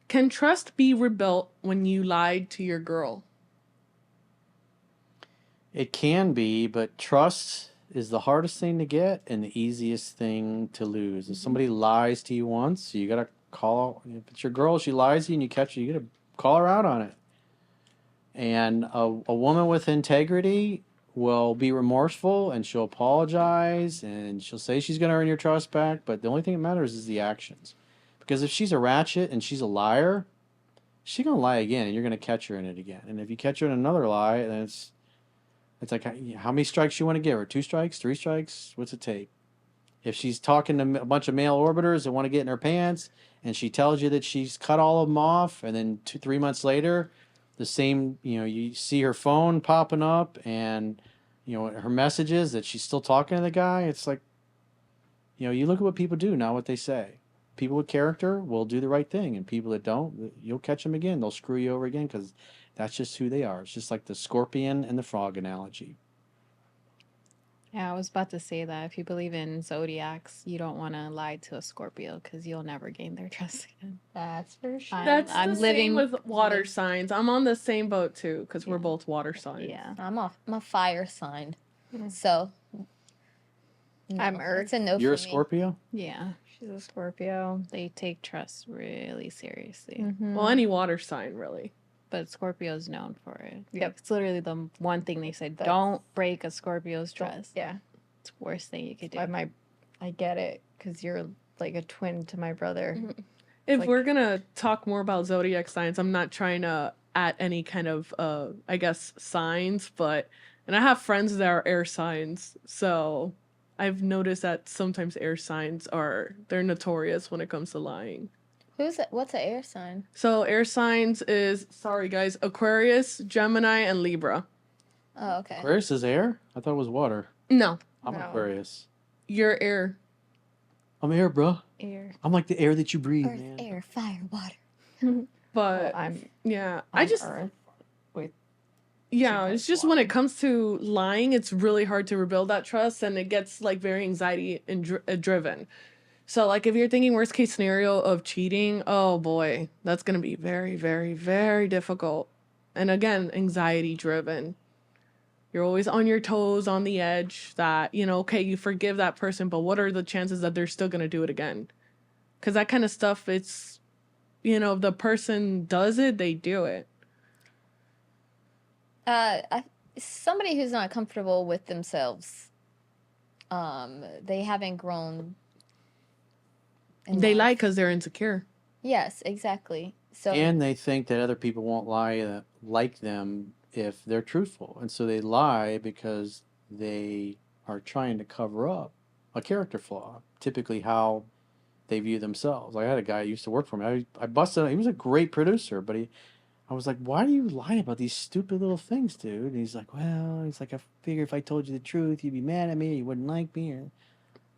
Can trust be rebuilt when you lied to your girl? It can be, but trust is the hardest thing to get and the easiest thing to lose. If somebody lies to you once, you gotta call. If it's your girl, she lies to you and you catch her, you gotta call her out on it. And a woman with integrity will be remorseful and she'll apologize and she'll say she's gonna earn your trust back. But the only thing that matters is the actions. Because if she's a ratchet and she's a liar, she's gonna lie again, and you're gonna catch her in it again. And if you catch her in another lie, then it's like how many strikes you want to give her? 2 strikes, 3 strikes? What's it take? If she's talking to a bunch of male orbiters that want to get in her pants, and she tells you that she's cut all of them off, and then 3 months later, the same you see her phone popping up, and her messages that she's still talking to the guy. It's like you look at what people do, not what they say. People with character will do the right thing, and people that don't, you'll catch them again. They'll screw you over again because that's just who they are. It's just like the scorpion and the frog analogy. Yeah, I was about to say that if you believe in zodiacs, you don't want to lie to a Scorpio because you'll never gain their trust again. That's for sure. That's the same with water signs. I'm on the same boat too because we're both water signs. Yeah. I'm a fire sign. So I'm Earth. It's a no You're for a me. Scorpio? Yeah. She's a Scorpio. They take trust really seriously. Well, any water sign, really. But Scorpio's known for it. Yep. It's literally the one thing they said, don't break a Scorpio's trust. Yeah. It's the worst thing you could do. I get it, because you're like a twin to my brother. If we're going to talk more about zodiac signs, I'm not trying to add any kind of, I guess, signs, and I have friends that are air signs, so I've noticed that sometimes air signs they're notorious when it comes to lying. What's an air sign? So air signs is, sorry guys, Aquarius, Gemini, and Libra. Oh, okay. Aquarius is air? I thought it was water. No. I'm Aquarius. You're air. I'm air, bro. Air. I'm like the air that you breathe, Earth, man. air, fire, water. But I'm Earth with it's just when it comes to lying, it's really hard to rebuild that trust, and it gets like very anxiety and driven. So like if you're thinking worst case scenario of cheating, oh boy, that's going to be very, very, very difficult. And again, anxiety driven. You're always on your toes, on the edge that, okay, you forgive that person, but what are the chances that they're still going to do it again? Because that kind of stuff, it's, if the person does it, they do it. Somebody who's not comfortable with themselves, they haven't grown. They lie because they're insecure. Yes, exactly. So And they think that other people won't lie like them if they're truthful. And so they lie because they are trying to cover up a character flaw, typically how they view themselves. Like I had a guy who used to work for me. I busted him. He was a great producer, but I was like, why do you lie about these stupid little things, dude? And he's like, I figure if I told you the truth, you'd be mad at me, or you wouldn't like me. Or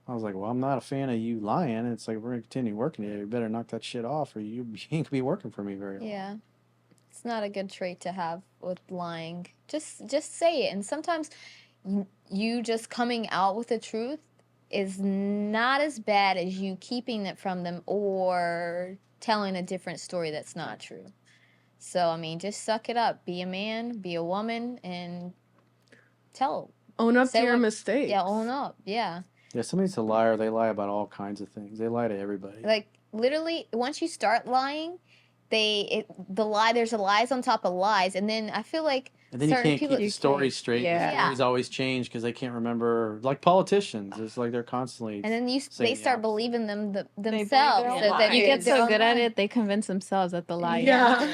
I was like, well, I'm not a fan of you lying. It's like, we're going to continue working here. You better knock that shit off, or you ain't going to be working for me very long. Yeah. It's not a good trait to have with lying. Just say it. And sometimes you just coming out with the truth is not as bad as you keeping it from them or telling a different story that's not true. So, just suck it up. Be a man, be a woman, and own up to your mistakes. Yeah, own up. Yeah. Yeah, somebody's a liar. They lie about all kinds of things. They lie to everybody. Like, literally, once you start lying, there's a lies on top of lies, and then I feel like and then you can't keep the story straight. Yeah. The stories always change because they can't remember. Like politicians, it's like they're constantly. And then they start believing themselves. You get so good at it, they convince themselves that the lie. Yeah.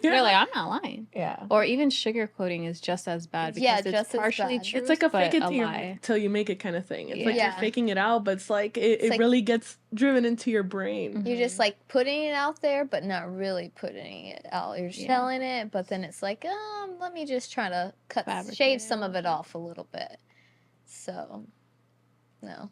They're like, I'm not lying. Yeah. Or even sugarcoating is just as bad because it's partially true. It's like a fake it lie till you make it kind of thing. It's like you're faking it out, but it's like it really gets driven into your brain. You're just like putting it out there, but not really putting it out. You're selling it, but then it's like, let me just try to shave some of it off a little bit. So, no.